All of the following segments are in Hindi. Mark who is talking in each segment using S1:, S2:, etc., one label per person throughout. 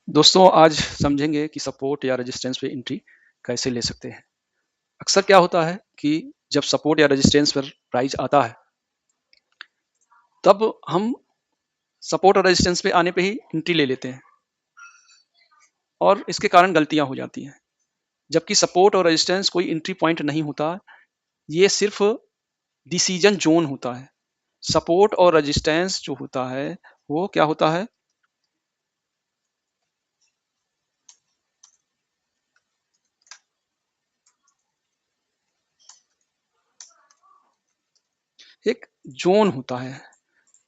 S1: दोस्तों आज समझेंगे कि सपोर्ट या रेजिस्टेंस पे एंट्री कैसे ले सकते हैं। अक्सर क्या होता है कि जब सपोर्ट या रेजिस्टेंस पर प्राइस आता है तब हम सपोर्ट और रेजिस्टेंस पे आने पे ही एंट्री ले लेते हैं और इसके कारण गलतियां हो जाती हैं। जबकि सपोर्ट और रेजिस्टेंस कोई एंट्री पॉइंट नहीं होता, ये सिर्फ डिसीजन जोन होता है। सपोर्ट और रेजिस्टेंस जो होता है वो क्या होता है, एक जोन होता है।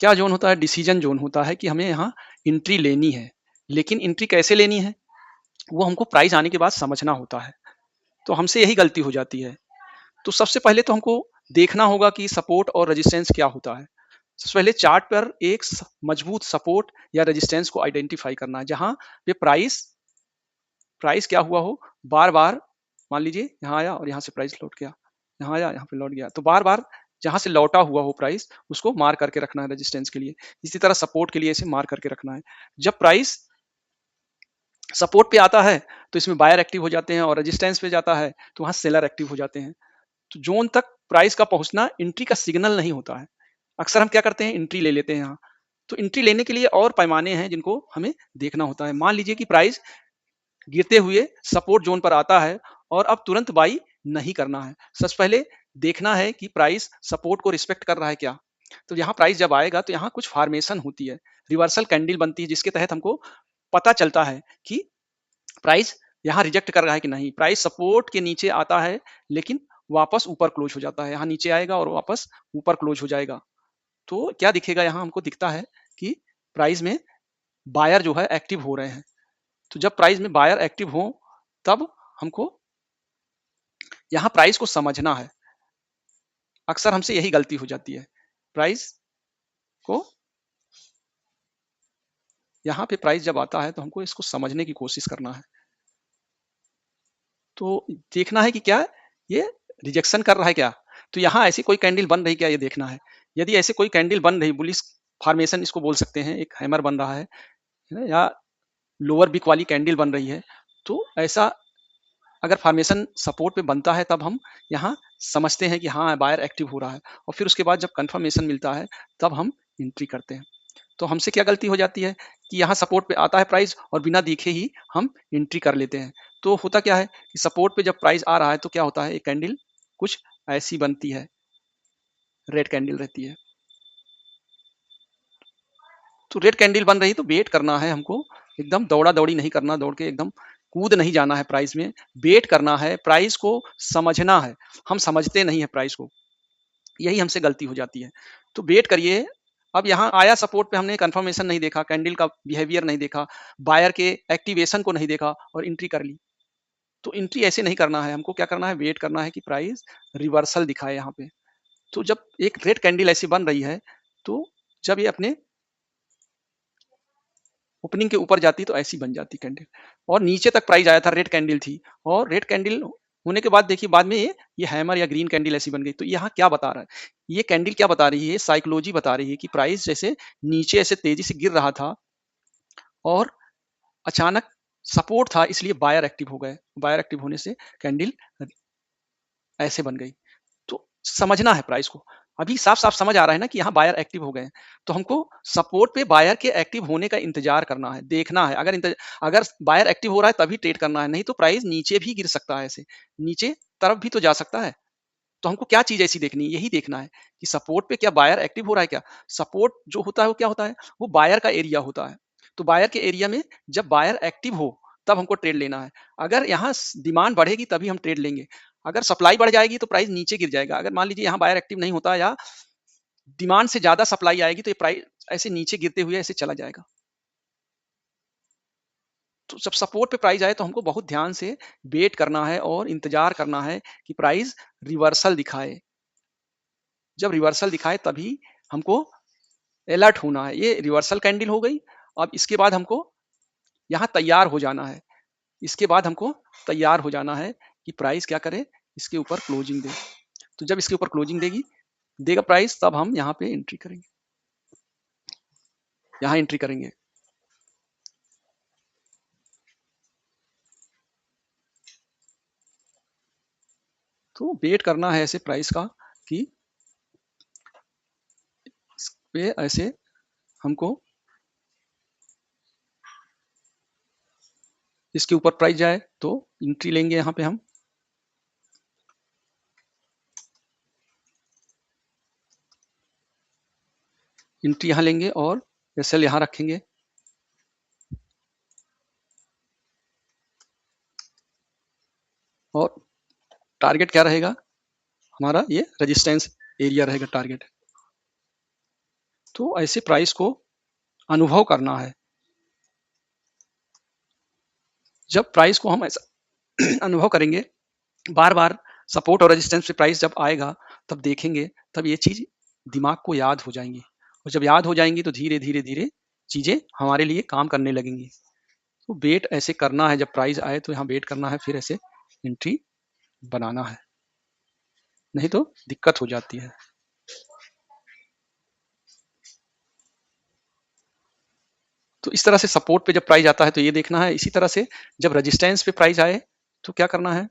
S1: क्या जोन होता है? डिसीजन जोन होता है कि हमें यहाँ एंट्री लेनी है, लेकिन एंट्री कैसे लेनी है वो हमको प्राइस आने के बाद समझना होता है। तो हमसे यही गलती हो जाती है। तो सबसे पहले तो हमको देखना होगा कि सपोर्ट और रेजिस्टेंस क्या होता है। सबसे पहले चार्ट पर एक मजबूत सपोर्ट या रेजिस्टेंस को आइडेंटिफाई करना है जहां पे प्राइस प्राइस क्या हुआ हो, बार बार मान लीजिए यहाँ आया और यहाँ से प्राइस लौट गया, यहाँ आया यहाँ पे लौट गया, तो बार बार जहां से लौटा हुआ हो प्राइस उसको मार करके रखना है रेजिस्टेंस के लिए। इसी तरह सपोर्ट के लिए इसे मार करके रखना है। जब प्राइस सपोर्ट पे आता है तो इसमें बायर एक्टिव हो जाते हैं और रेजिस्टेंस पे जाता है तो वहां सेलर एक्टिव हो जाते हैं। तो जोन तक प्राइस का पहुंचना एंट्री का सिग्नल नहीं होता है। अक्सर हम क्या करते हैं, एंट्री ले लेते हैं यहाँ। तो एंट्री लेने के लिए और पैमाने हैं जिनको हमें देखना होता है। मान लीजिए कि प्राइस गिरते हुए सपोर्ट जोन पर आता है और अब तुरंत बाई नहीं करना है। सबसे पहले देखना है कि प्राइस सपोर्ट को रिस्पेक्ट कर रहा है क्या। तो यहाँ प्राइस जब आएगा तो यहाँ कुछ फॉर्मेशन होती है, रिवर्सल कैंडल बनती है, जिसके तहत हमको पता चलता है कि प्राइस यहाँ रिजेक्ट कर रहा है कि नहीं। प्राइस सपोर्ट के नीचे आता है लेकिन वापस ऊपर क्लोज हो जाता है, यहाँ नीचे आएगा और वापस ऊपर क्लोज हो जाएगा। तो क्या दिखेगा, यहाँ हमको दिखता है कि प्राइस में बायर जो है एक्टिव हो रहे हैं। तो जब प्राइस में बायर एक्टिव हो तब हमको यहाँ प्राइस को समझना है। अक्सर हमसे यही गलती हो जाती है। प्राइस को यहाँ पे प्राइस जब आता है तो हमको इसको समझने की कोशिश करना है। तो देखना है कि क्या ये रिजेक्शन कर रहा है क्या। तो यहाँ ऐसी कोई कैंडल बन रही क्या, ये देखना है। यदि ऐसे कोई कैंडल बन रही, बुलिश फॉर्मेशन इसको बोल सकते हैं, एक हैमर बन रहा है ना, या लोअर बिक वाली कैंडल बन रही है, तो ऐसा अगर फॉर्मेशन सपोर्ट पे बनता है तब हम यहाँ समझते हैं कि हाँ बायर एक्टिव हो रहा है। और फिर उसके बाद जब कंफर्मेशन मिलता है तब हम एंट्री करते हैं। तो हमसे क्या गलती हो जाती है कि यहाँ सपोर्ट पे आता है प्राइस और बिना देखे ही हम एंट्री कर लेते हैं। तो होता क्या है कि सपोर्ट पे जब प्राइस आ रहा है तो क्या होता है, एक कैंडल कुछ ऐसी बनती है, रेड कैंडल रहती है। तो रेड कैंडल बन रही तो वेट करना है हमको, एकदम दौड़ा दौड़ी नहीं करना, दौड़ के एकदम कूद नहीं जाना है प्राइस में। वेट करना है, प्राइस को समझना है। हम समझते नहीं है प्राइस को, यही हमसे गलती हो जाती है। तो वेट करिए। अब यहाँ आया सपोर्ट पे, हमने कंफर्मेशन नहीं देखा, कैंडल का बिहेवियर नहीं देखा, बायर के एक्टिवेशन को नहीं देखा और एंट्री कर ली। तो एंट्री ऐसे नहीं करना है, हमको क्या करना है, वेट करना है कि प्राइस रिवर्सल दिखाए यहाँ पे। तो जब एक रेड कैंडल ऐसी बन रही है तो जब ये अपने ओपनिंग के ऊपर जाती तो ऐसी बन जाती कैंडल, और नीचे तक प्राइस आया था, रेड कैंडल थी, और रेड कैंडल होने के बाद देखिए बाद में ये हैमर या ग्रीन कैंडल ऐसी बन गई। तो यहाँ क्या बता रहा है, ये कैंडल क्या बता रही है, साइकोलॉजी बता रही है कि प्राइस जैसे नीचे ऐसे तेजी से गिर रहा था और अचानक सपोर्ट था, इसलिए बायर एक्टिव हो गए। बायर एक्टिव होने से कैंडल ऐसे बन गई। तो समझना है प्राइस को। अभी साफ साफ समझ आ रहा है ना कि यहाँ बायर एक्टिव हो गए हैं। तो हमको सपोर्ट पे बायर के एक्टिव होने का इंतजार करना है, देखना है। अगर बायर एक्टिव हो रहा है तभी ट्रेड करना है, नहीं तो प्राइस नीचे भी गिर सकता है, ऐसे नीचे तरफ भी तो जा सकता है। तो हमको क्या चीज ऐसी देखनी है, यही देखना है कि सपोर्ट पे क्या बायर एक्टिव हो रहा है क्या। सपोर्ट जो होता है वो क्या होता है, वो बायर का एरिया होता है। तो बायर के एरिया में जब बायर एक्टिव हो तब हमको ट्रेड लेना है। अगर यहाँ डिमांड बढ़ेगी तभी हम ट्रेड लेंगे। अगर सप्लाई बढ़ जाएगी तो प्राइस नीचे गिर जाएगा। अगर मान लीजिए यहाँ बायर एक्टिव नहीं होता या डिमांड से ज्यादा सप्लाई आएगी तो ये प्राइस ऐसे नीचे गिरते हुए ऐसे चला जाएगा। तो जब सपोर्ट पे प्राइस आए तो हमको बहुत ध्यान से वेट करना है और इंतजार करना है कि प्राइस रिवर्सल दिखाए। जब रिवर्सल दिखाए तभी हमको अलर्ट होना है। ये रिवर्सल कैंडल हो गई। अब इसके बाद हमको यहाँ तैयार हो जाना है। इसके बाद हमको तैयार हो जाना है कि प्राइस क्या करे, इसके ऊपर क्लोजिंग दे। तो जब इसके ऊपर क्लोजिंग देगा प्राइस, तब हम यहाँ पे एंट्री करेंगे, यहाँ एंट्री करेंगे। तो वेट करना है ऐसे प्राइस का कि इस पे ऐसे हमको इसके ऊपर प्राइस जाए तो एंट्री लेंगे यहाँ पे हम, एंट्री यहाँ लेंगे और एसएल यहाँ रखेंगे और टारगेट क्या रहेगा हमारा, ये रेजिस्टेंस एरिया रहेगा टारगेट। तो ऐसे प्राइस को अनुभव करना है। जब प्राइस को हम ऐसा अनुभव करेंगे बार बार, सपोर्ट और रेजिस्टेंस पे प्राइस जब आएगा तब देखेंगे, तब ये चीज दिमाग को याद हो जाएंगी, और जब याद हो जाएंगी तो धीरे धीरे धीरे चीजें हमारे लिए काम करने लगेंगी। तो वेट ऐसे करना है, जब प्राइस आए तो यहाँ वेट करना है, फिर ऐसे एंट्री बनाना है, नहीं तो दिक्कत हो जाती है। तो इस तरह से सपोर्ट पे जब प्राइस आता है तो ये देखना है, इसी तरह से जब रेजिस्टेंस पे प्राइस आए तो क्या करना है,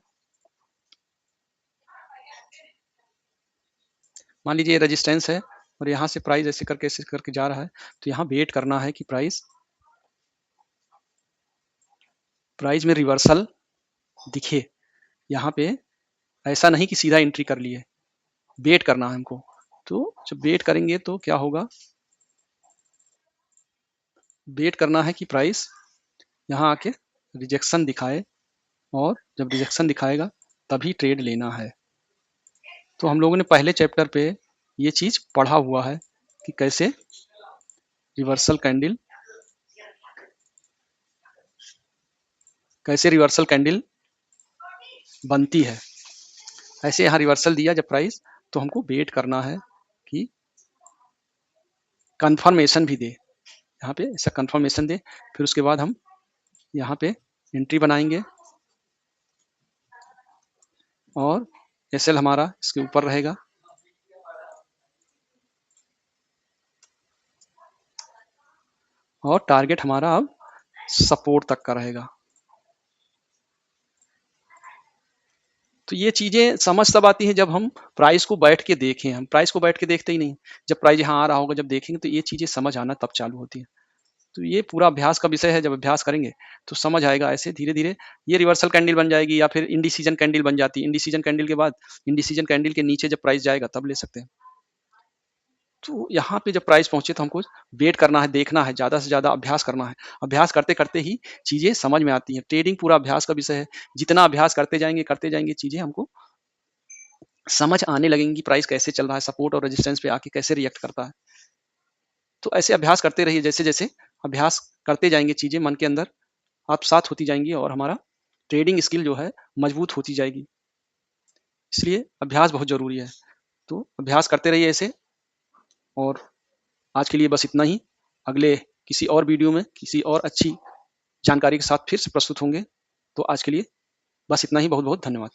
S1: मान लीजिए रेजिस्टेंस है और यहाँ से प्राइस ऐसे करके जा रहा है, तो यहाँ वेट करना है कि प्राइस में रिवर्सल दिखे। यहाँ पे ऐसा नहीं कि सीधा एंट्री कर लिए, वेट करना है हमको। तो जब वेट करेंगे तो क्या होगा, वेट करना है कि प्राइस यहाँ आके रिजेक्शन दिखाए, और जब रिजेक्शन दिखाएगा तभी ट्रेड लेना है। तो हम लोगों ने पहले चैप्टर पे ये चीज पढ़ा हुआ है कि कैसे रिवर्सल कैंडल बनती है। ऐसे यहाँ रिवर्सल दिया जब प्राइस, तो हमको वेट करना है कि कंफर्मेशन भी दे, यहाँ पे ऐसा कंफर्मेशन दे, फिर उसके बाद हम यहाँ पे एंट्री बनाएंगे और एसएल हमारा इसके ऊपर रहेगा, और टारगेट हमारा अब सपोर्ट तक का रहेगा। तो ये चीजें समझ तब आती है जब हम प्राइस को बैठ के देखें। हम प्राइस को बैठ के देखते ही नहीं, जब प्राइस यहाँ आ रहा होगा जब देखेंगे तो ये चीजें समझ आना तब चालू होती है। तो ये पूरा अभ्यास का विषय है, जब अभ्यास करेंगे तो समझ आएगा। ऐसे धीरे धीरे ये रिवर्सल कैंडल बन जाएगी या फिर इंडिसीजन कैंडल बन जाती है। इंडिसीजन कैंडल के बाद, इंडिसीजन कैंडल के नीचे जब प्राइस जाएगा तब ले सकते हैं। तो यहाँ पे जब प्राइस पहुंचे तो हमको वेट करना है, देखना है, ज्यादा से ज्यादा अभ्यास करना है। अभ्यास करते करते ही चीजें समझ में आती हैं। ट्रेडिंग पूरा अभ्यास का विषय है। जितना अभ्यास करते जाएंगे चीजें हमको समझ आने लगेंगी, प्राइस कैसे चल रहा है, सपोर्ट और रेजिस्टेंस पे आके कैसे रिएक्ट करता है। तो ऐसे अभ्यास करते रहिए, जैसे जैसे अभ्यास करते जाएंगे चीजें मन के अंदर आप साथ होती जाएंगी और हमारा ट्रेडिंग स्किल जो है मजबूत होती जाएगी। इसलिए अभ्यास बहुत जरूरी है। तो अभ्यास करते रहिए ऐसे। और आज के लिए बस इतना ही। अगले किसी और वीडियो में किसी और अच्छी जानकारी के साथ फिर से प्रस्तुत होंगे। तो आज के लिए बस इतना ही। बहुत बहुत धन्यवाद।